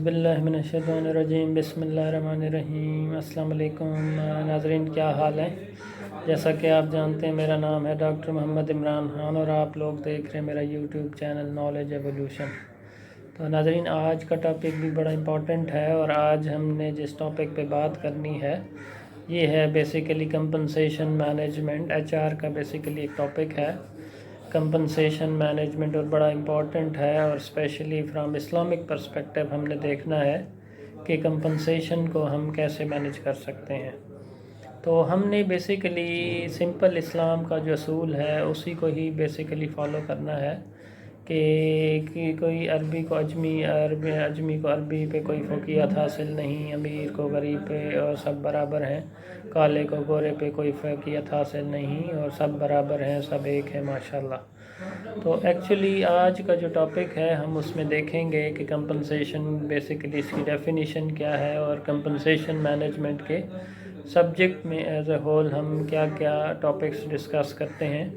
باللہ من الشیطان الرجیم بسم اللہ الرحمن الرحیم۔ السلام علیکم ناظرین، کیا حال ہے؟ جیسا کہ آپ جانتے ہیں میرا نام ہے ڈاکٹر محمد عمران خان اور آپ لوگ دیکھ رہے ہیں میرا یوٹیوب چینل نالج ایولیوشن۔ تو ناظرین، آج کا ٹاپک بھی بڑا امپورٹنٹ ہے اور آج ہم نے جس ٹاپک پہ بات کرنی ہے یہ ہے basically compensation management. H R کا بیسیکلی ایک ٹاپک ہے کمپنسیشن مینجمنٹ اور بڑا امپورٹنٹ ہے، اور اسپیشلی فرام اسلامک پرسپیکٹیو ہم نے دیکھنا ہے کہ کمپنسیشن کو ہم کیسے مینج کر سکتے ہیں۔ تو ہم نے بیسیکلی سمپل اسلام کا جو اصول ہے اسی کو ہی بیسیکلی فالو کرنا ہے کہ کوئی عربی کو اجمی کو عربی پہ کوئی فوقیت حاصل نہیں، امیر کو غریب پہ اور سب برابر ہیں، کالے کو گورے پہ کوئی فوقیت حاصل نہیں اور سب برابر ہیں، سب ایک ہے ماشاءاللہ۔ تو ایکچولی آج کا جو ٹاپک ہے ہم اس میں دیکھیں گے کہ کمپنسیشن بیسیکلی اس کی ڈیفینیشن کیا ہے اور کمپنسیشن مینجمنٹ کے سبجیکٹ میں ایز اے ہول ہم کیا کیا ٹاپکس ڈسکس کرتے ہیں،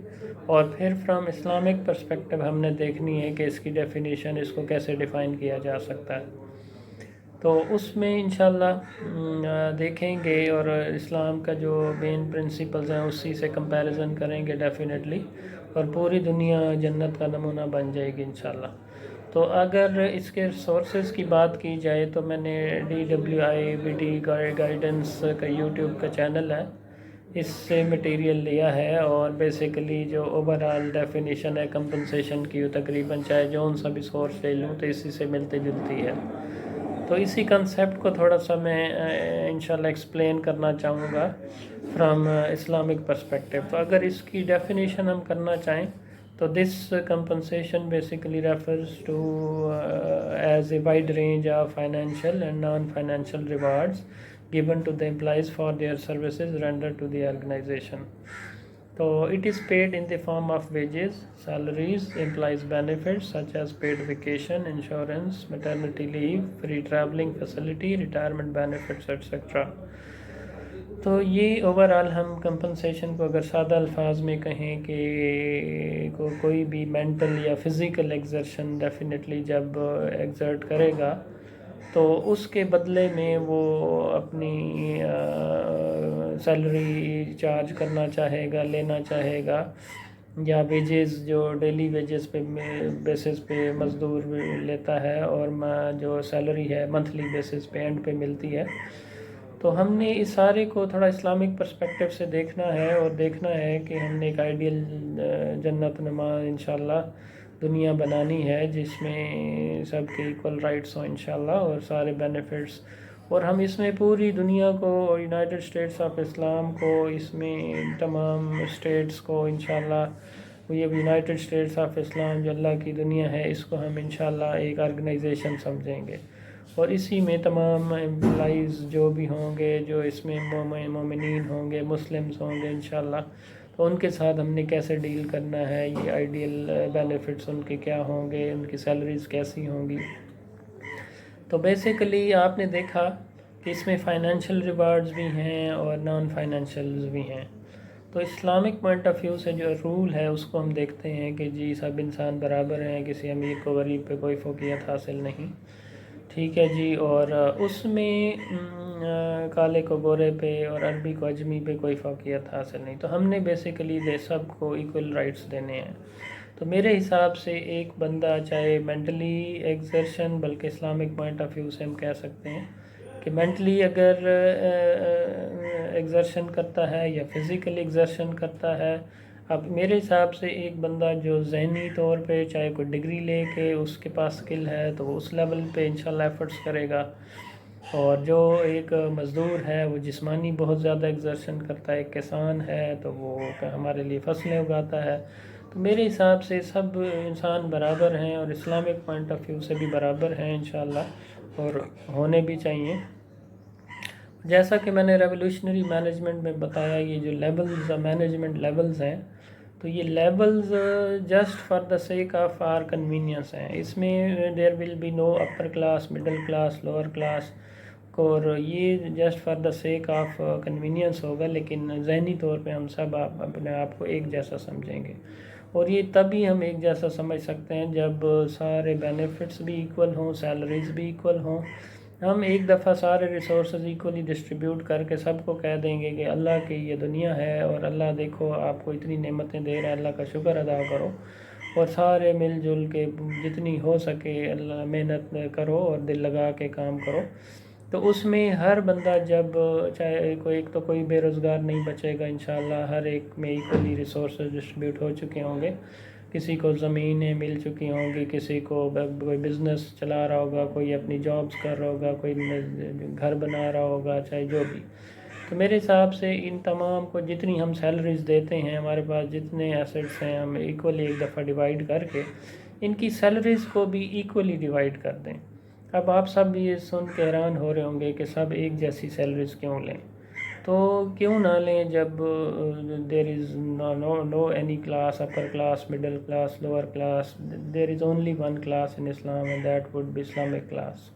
اور پھر فرام اسلامک پرسپیکٹیو ہم نے دیکھنی ہے کہ اس کی ڈیفینیشن، اس کو کیسے ڈیفائن کیا جا سکتا ہے۔ تو اس میں انشاءاللہ دیکھیں گے اور اسلام کا جو مین پرنسپلز ہیں اسی سے کمپیریزن کریں گے ڈیفینیٹلی، اور پوری دنیا جنت کا نمونہ بن جائے گی انشاءاللہ۔ تو اگر اس کے سورسز کی بات کی جائے تو میں نے DWIBD گائیڈنس کا یوٹیوب کا چینل ہے، اس سے مٹیریل لیا ہے، اور بیسیکلی جو اوورآل ڈیفینیشن ہے کمپنسیشن کی وہ تقریباً چاہے جون سا بھی سورس لے لوں تو اسی سے ملتی جلتی ہے۔ تو اسی کنسیپٹ کو تھوڑا سا میں انشاءاللہ ایکسپلین کرنا چاہوں گا فرام اسلامک پرسپیکٹیو۔ تو اگر اس کی ڈیفینیشن ہم کرنا چاہیں تو this compensation basically refers to as a wide range of financial and non financial rewards given to the employees for their services rendered to the organization. So it is paid in the form of wages, salaries, employees benefits such as paid vacation, insurance, maternity leave, free traveling facility, retirement benefits etc. تو یہ overall ہم compensation کو اگر سادہ الفاظ میں کہیں کہ کوئی بھی مینٹل یا فزیکل ایگزرشن ڈیفینیٹلی جب ایگزرٹ کرے گا تو اس کے بدلے میں وہ اپنی سیلری چارج کرنا چاہے گا، لینا چاہے گا، یا ویجز جو ڈیلی ویجز پہ بیسس پہ مزدور لیتا ہے، اور جو سیلری ہے منتھلی بیسس پہ اینڈ پہ ملتی ہے۔ تو ہم نے اس سارے کو تھوڑا اسلامک پرسپیکٹیو سے دیکھنا ہے، اور دیکھنا ہے کہ ہم نے ایک آئیڈیل جنت نما انشاءاللہ دنیا بنانی ہے جس میں سب کے ایکول رائٹس ہوں انشاءاللہ اور سارے بینیفٹس، اور ہم اس میں پوری دنیا کو اور یونائٹڈ اسٹیٹس آف اسلام کو، اس میں تمام اسٹیٹس کو انشاءاللہ، یہ یونائٹڈ اسٹیٹس آف اسلام جو اللہ کی دنیا ہے اس کو ہم انشاءاللہ ایک آرگنائزیشن سمجھیں گے، اور اسی میں تمام امپلائیز جو بھی ہوں گے، جو اس میں مومنین ہوں گے، مسلمز ہوں گے انشاءاللہ، تو ان کے ساتھ ہم نے کیسے ڈیل کرنا ہے، یہ آئیڈیل بینیفٹس ان کے کیا ہوں گے، ان کی سیلریز کیسی ہوں گی۔ تو بیسیکلی آپ نے دیکھا کہ اس میں فائنینشیل ریوارڈز بھی ہیں اور نان فائنینشیلز بھی ہیں۔ تو اسلامک پوائنٹ آف ویو سے جو رول ہے اس کو ہم دیکھتے ہیں کہ جی سب انسان برابر ہیں، کسی امیر کو غریب پہ کوئی فوقیت حاصل نہیں، ٹھیک ہے جی، اور اس میں کالے کو گورے پہ اور عربی کو اجمی پہ کوئی فوقیت حاصل نہیں۔ تو ہم نے بیسیکلی سب کو ایکول رائٹس دینے ہیں۔ تو میرے حساب سے ایک بندہ چاہے مینٹلی ایگزرشن، بلکہ اسلامک پوائنٹ آف ویو سے ہم کہہ سکتے ہیں کہ مینٹلی اگر ایگزرشن کرتا ہے یا فزیکل ایگزرشن کرتا ہے، اب میرے حساب سے ایک بندہ جو ذہنی طور پہ چاہے کوئی ڈگری لے کے اس کے پاس سکل ہے تو وہ اس لیول پہ انشاءاللہ ایفرٹس کرے گا، اور جو ایک مزدور ہے وہ جسمانی بہت زیادہ ایگزرشن کرتا ہے، ایک کسان ہے تو وہ ہمارے لیے فصلیں اگاتا ہے۔ تو میرے حساب سے سب انسان برابر ہیں اور اسلامک پوائنٹ آف ویو سے بھی برابر ہیں انشاءاللہ، اور ہونے بھی چاہیے۔ جیسا کہ میں نے ریولوشنری مینجمنٹ میں بتایا، یہ جو لیولز مینجمنٹ لیولز ہیں تو یہ levels just for the sake of our convenience ہیں، اس میں there will be no upper class, middle class, lower class, اور یہ just for the sake of convenience ہوگا، لیکن ذہنی طور پہ ہم سب اپنے آپ کو ایک جیسا سمجھیں گے، اور یہ تبھی ہم ایک جیسا سمجھ سکتے ہیں جب سارے بینیفٹس بھی ایکول ہوں، سیلریز بھی ایکول ہوں. ہم ایک دفعہ سارے ریسورسز ایکولی ڈسٹریبیوٹ کر کے سب کو کہہ دیں گے کہ اللہ کی یہ دنیا ہے اور اللہ دیکھو آپ کو اتنی نعمتیں دے رہا ہے، اللہ کا شکر ادا کرو، اور سارے مل جل کے جتنی ہو سکے اللہ محنت کرو اور دل لگا کے کام کرو. تو اس میں ہر بندہ جب چاہے کوئی بے روزگار نہیں بچے گا انشاءاللہ. ہر ایک میں ایکولی ریسورسز ڈسٹریبیوٹ ہو چکے ہوں گے. کسی کو زمینیں مل چکی ہوں گی، کسی کو کوئی بزنس چلا رہا ہوگا، کوئی اپنی جابز کر رہا ہوگا، کوئی گھر بنا رہا ہوگا، چاہے جو بھی. تو میرے حساب سے ان تمام کو جتنی ہم سیلریز دیتے ہیں، ہمارے پاس جتنے ایسٹس ہیں، ہم ایکولی ایک دفعہ ڈیوائیڈ کر کے ان کی سیلریز کو بھی ایکولی ڈیوائیڈ کر دیں. اب آپ سب یہ سن کے حیران ہو رہے ہوں گے کہ سب ایک جیسی سیلریز کیوں لیں. تو کیوں نہ لیں جب there is no any class, upper class, middle class, lower class. There is only one class in Islam and that would be Islamic class.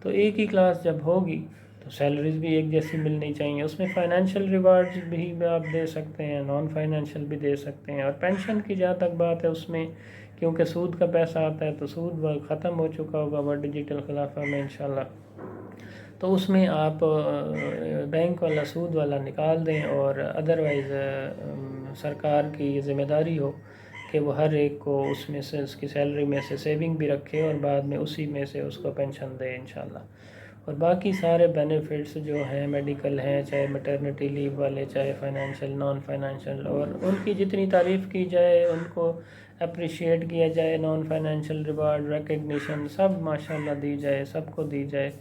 تو ایک ہی کلاس جب ہوگی تو سیلریز بھی ایک جیسی ملنی چاہیے. اس میں فائنینشیل ریوارڈز بھی آپ دے سکتے ہیں، نان فائنینشیل بھی دے سکتے ہیں. اور پینشن کی جہاں تک بات ہے، اس میں کیونکہ سود کا پیسہ آتا ہے تو سود ختم ہو چکا ہوگا وہ ڈیجیٹل خلافہ میں انشاءاللہ. تو اس میں آپ بینک والا سود والا نکال دیں، اور ادروائز سرکار کی یہ ذمہ داری ہو کہ وہ ہر ایک کو اس میں سے اس کی سیلری میں سے سیونگ بھی رکھے اور بعد میں اسی میں سے اس کو پینشن دے انشاءاللہ. اور باقی سارے بینیفٹس جو ہیں میڈیکل ہیں، چاہے میٹرنٹی لیو والے، چاہے فائنینشیل، نان فائنینشیل، اور ان کی جتنی تعریف کی جائے، ان کو اپریشیٹ کیا جائے، نان فائنینشیل ریوارڈ، ریکگنیشن سب ماشاءاللہ دی جائے، سب کو دی جائے.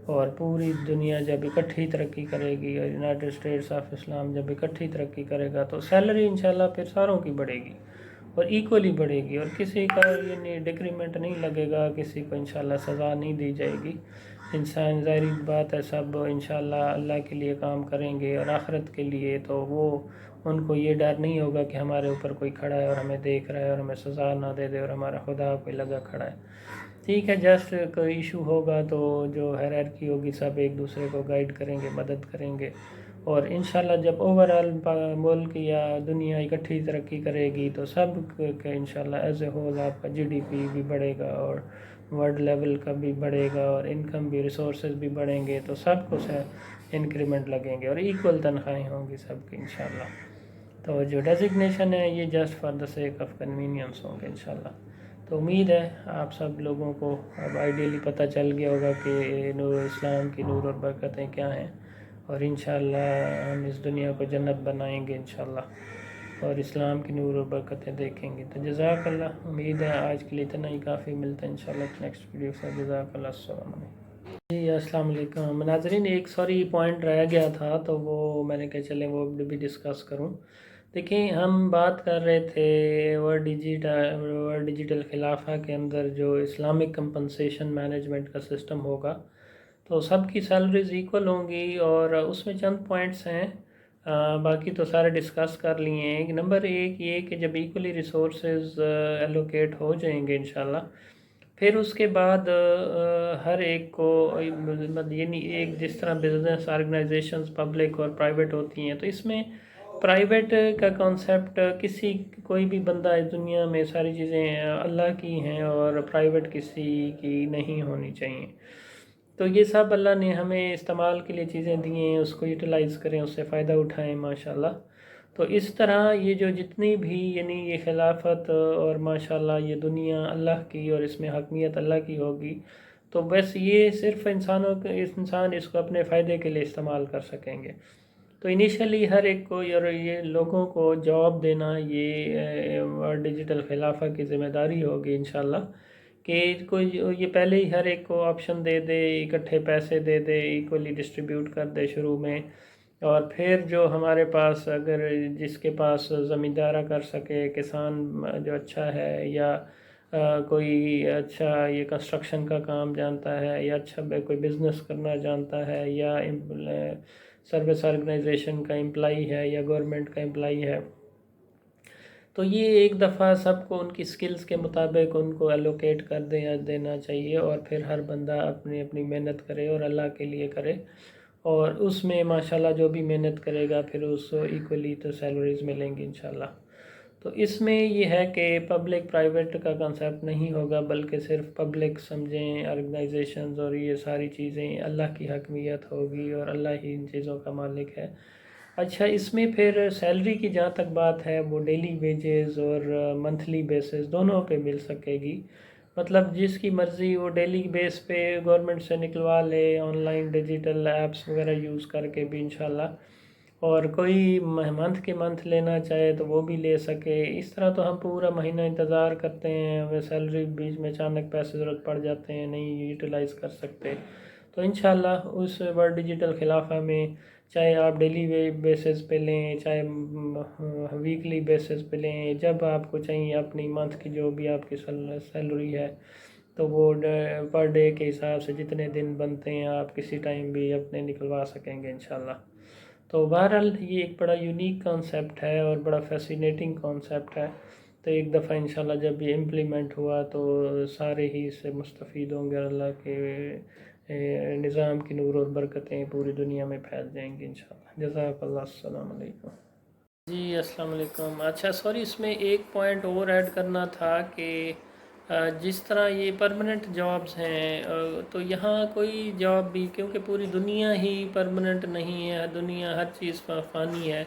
اور پوری دنیا جب اکٹھی ترقی کرے گی، اور یونائٹڈ اسٹیٹس آف اسلام جب اکٹھی ترقی کرے گا تو سیلری انشاءاللہ پھر ساروں کی بڑھے گی اور ایکولی بڑھے گی، اور کسی کا یہ ڈیکریمنٹ نہیں لگے گا، کسی کو انشاءاللہ سزا نہیں دی جائے گی. انسان ظاہری بات ہے سب انشاءاللہ اللہ کے لیے کام کریں گے اور آخرت کے لیے، تو وہ ان کو یہ ڈر نہیں ہوگا کہ ہمارے اوپر کوئی کھڑا ہے اور ہمیں دیکھ رہا ہے اور ہمیں سزا نہ دے دے اور ہمارا خدا کوئی لگا کھڑا ہے. ٹھیک ہے، جسٹ کوئی ایشو ہوگا تو جو ہیرارکی ہوگی سب ایک دوسرے کو گائیڈ کریں گے، مدد کریں گے. اور انشاءاللہ جب اوورآل ملک یا دنیا اکٹھی ترقی کرے گی تو سب کے انشاءاللہ ایز اے ہول آپ کا جی ڈی پی بھی بڑھے گا، اور ورلڈ لیول کا بھی بڑھے گا، اور انکم بھی، ریسورسز بھی بڑھیں گے، تو سب کو انکریمنٹ لگیں گے اور ایکول تنخواہیں ہوں گی سب کی انشاءاللہ. تو جو ڈیزگنیشن ہے یہ just for the sake of convenience ہوں گے انشاءاللہ. تو امید ہے آپ سب لوگوں کو اب آئیڈیلی پتہ چل گیا ہوگا کہ نور اسلام کی نور اور برکتیں کیا ہیں، اور انشاءاللہ ہم اس دنیا کو جنت بنائیں گے انشاءاللہ، اور اسلام کی نور اور برکتیں دیکھیں گے. تو جزاک اللہ. امید ہے آج کے لیے اتنا ہی کافی. ملتا ہے انشاءاللہ نیکسٹ ویڈیو سے. جزاک اللہ. السلام علیکم. جی السلام علیکم ناظرین. ایک پوائنٹ رہ گیا تھا تو وہ میں نے کہا چلیں وہ بھی ڈسکس کروں. دیکھیں ہم بات کر رہے تھے ورلڈ ڈیجیٹل خلافہ کے اندر جو اسلامک کمپنسیشن مینجمنٹ کا سسٹم ہوگا تو سب کی سیلریز ایکول ہوں گی، اور اس میں چند پوائنٹس ہیں، باقی تو سارے ڈسکس کر لیے ہیں. نمبر ایک یہ کہ جب ایکولی ریسورسز ایلوکیٹ ہو جائیں گے انشاءاللہ، پھر اس کے بعد ہر ایک کو یعنی ایک جس طرح بزنس آرگنائزیشنز پبلک اور پرائیویٹ ہوتی ہیں، تو اس میں پرائیویٹ کا کانسیپٹ کوئی بھی بندہ اس دنیا میں ساری چیزیں اللہ کی ہیں اور پرائیویٹ کسی کی نہیں ہونی چاہیے. تو یہ سب اللہ نے ہمیں استعمال کے لیے چیزیں دی ہیں، اس کو یوٹیلائز کریں، اس سے فائدہ اٹھائیں ماشاءاللہ. تو اس طرح یہ جو جتنی بھی یعنی یہ خلافت اور ماشاءاللہ یہ دنیا اللہ کی اور اس میں حکمیت اللہ کی ہوگی، تو بس یہ صرف انسان اس کو اپنے فائدے کے لیے استعمال کر سکیں گے. تو انیشلی ہر ایک کو اور یہ لوگوں کو جاب دینا یہ ڈیجیٹل خلافہ کی ذمہ داری ہوگی انشاءاللہ، کہ کوئی یہ پہلے ہی ہر ایک کو آپشن دے دے، اکٹھے پیسے دے دے، ایکولی ڈسٹریبیوٹ کر دے شروع میں. اور پھر جو ہمارے پاس اگر جس کے پاس زمیندارہ کر سکے، کسان جو اچھا ہے، یا کوئی اچھا یہ کنسٹرکشن کا کام جانتا ہے، یا اچھا کوئی بزنس کرنا جانتا ہے، یا سروس آرگنائزیشن کا امپلائی ہے، یا گورنمنٹ کا امپلائی ہے، تو یہ ایک دفعہ سب کو ان کی سکلز کے مطابق ان کو ایلوکیٹ کر دینا چاہیے، اور پھر ہر بندہ اپنی اپنی محنت کرے اور اللہ کے لیے کرے، اور اس میں ماشاءاللہ جو بھی محنت کرے گا پھر اس کو ایکولی تو سیلریز ملیں گی انشاءاللہ. تو اس میں یہ ہے کہ پبلک پرائیویٹ کا کنسیپٹ نہیں ہوگا، بلکہ صرف پبلک سمجھیں آرگنائزیشنز اور یہ ساری چیزیں اللہ کی حکمیت ہوگی اور اللہ ہی ان چیزوں کا مالک ہے۔ اچھا، اس میں پھر سیلری کی جہاں تک بات ہے وہ ڈیلی ویجز اور منتھلی بیسز دونوں پہ مل سکے گی، مطلب جس کی مرضی وہ ڈیلی بیس پہ گورنمنٹ سے نکلوا لے، آن لائن ڈیجیٹل ایپس وغیرہ یوز کر کے بھی انشاءاللہ، اور کوئی منتھ کے منتھ لینا چاہے تو وہ بھی لے سکے۔ اس طرح تو ہم پورا مہینہ انتظار کرتے ہیں، ہمیں سیلری بیچ میں اچانک پیسے ضرورت پڑ جاتے ہیں، نہیں یوٹیلائز کر سکتے، تو انشاءاللہ اس ورلڈ ڈیجیٹل خلافہ میں چاہے آپ ڈیلی بیسس پہ لیں، چاہے ویکلی بیسس پہ لیں، جب آپ کو چاہیے اپنی منتھ کی جو بھی آپ کی سیلری ہے تو وہ پر ڈے کے حساب سے جتنے دن بنتے ہیں آپ کسی ٹائم بھی اپنے نکلوا سکیں گے انشاءاللہ۔ تو بہرحال یہ ایک بڑا یونیک کانسیپٹ ہے اور بڑا فیسینیٹنگ کانسیپٹ ہے، تو ایک دفعہ انشاءاللہ جب یہ امپلیمنٹ ہوا تو سارے ہی اس سے مستفید ہوں گے، اور اللہ کے نظام کی نور اور برکتیں پوری دنیا میں پھیل جائیں گی انشاءاللہ۔ جزاک اللہ، السلام علیکم۔ جی السلام علیکم۔ اچھا سوری، اس میں ایک پوائنٹ اور ایڈ کرنا تھا کہ جس طرح یہ پرماننٹ جابز ہیں تو یہاں کوئی جاب بھی، کیونکہ پوری دنیا ہی پرماننٹ نہیں ہے، دنیا ہر چیز فانی ہے،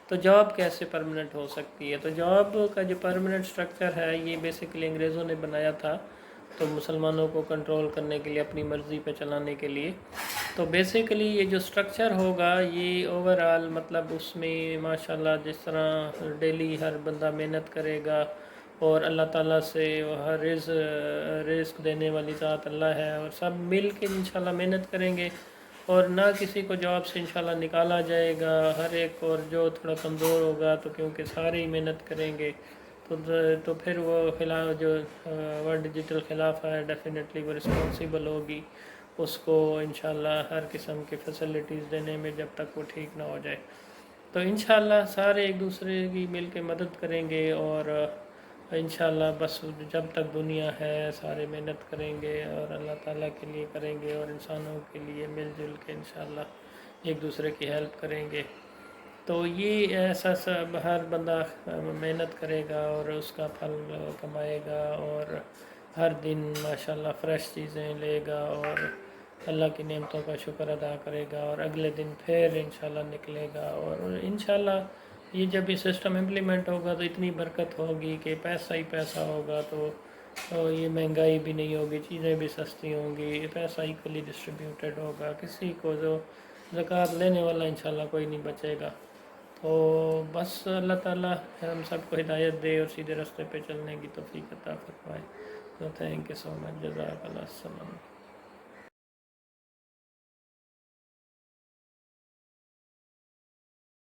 تو جاب کیسے پرماننٹ ہو سکتی ہے؟ تو جاب کا جو پرماننٹ سٹرکچر ہے یہ بیسیکلی انگریزوں نے بنایا تھا، تو مسلمانوں کو کنٹرول کرنے کے لیے، اپنی مرضی پہ چلانے کے لیے۔ تو بیسیکلی یہ جو سٹرکچر ہوگا یہ اوورآل مطلب اس میں ماشاءاللہ جس طرح ڈیلی ہر بندہ محنت کرے گا، اور اللہ تعالیٰ سے ہر رزق دینے والی ذات اللہ ہے، اور سب مل کے انشاءاللہ محنت کریں گے، اور نہ کسی کو جاب سے انشاءاللہ نکالا جائے گا، ہر ایک، اور جو تھوڑا کمزور ہوگا تو کیونکہ سارے ہی محنت کریں گے تو پھر وہ خلاف جو ورلڈ ڈیجیٹل خلافہ ہے ڈیفینیٹلی وہ رسپانسیبل ہوگی اس کو انشاءاللہ ہر قسم کی فیسلٹیز دینے میں، جب تک وہ ٹھیک نہ ہو جائے۔ تو انشاءاللہ سارے ایک دوسرے کی مل کے مدد کریں گے، اور انشاءاللہ بس جب تک دنیا ہے سارے محنت کریں گے اور اللہ تعالیٰ کے لیے کریں گے، اور انسانوں کے لیے مل جل کے انشاءاللہ ایک دوسرے کی ہیلپ کریں گے۔ تو یہ ایسا سب ہر بندہ محنت کرے گا اور اس کا پھل کمائے گا، اور ہر دن ماشاءاللہ فریش چیزیں لے گا، اور اللہ کی نعمتوں کا شکر ادا کرے گا، اور اگلے دن پھر انشاءاللہ نکلے گا، اور انشاءاللہ یہ جب یہ سسٹم امپلیمنٹ ہوگا تو اتنی برکت ہوگی کہ پیسہ ہی پیسہ ہوگا، تو یہ مہنگائی بھی نہیں ہوگی، چیزیں بھی سستی ہوں گی، پیسہ ایکولی ڈسٹریبیوٹیڈ ہوگا، کسی کو جو زکوٰۃ لینے والا انشاءاللہ کوئی نہیں بچے گا۔ تو بس اللہ تعالیٰ ہم سب کو ہدایت دے اور سیدھے راستے پہ چلنے کی توفیق عطا فرمائے۔ تو تھینک یو سو مچ، جزاک اللہ، السلام۔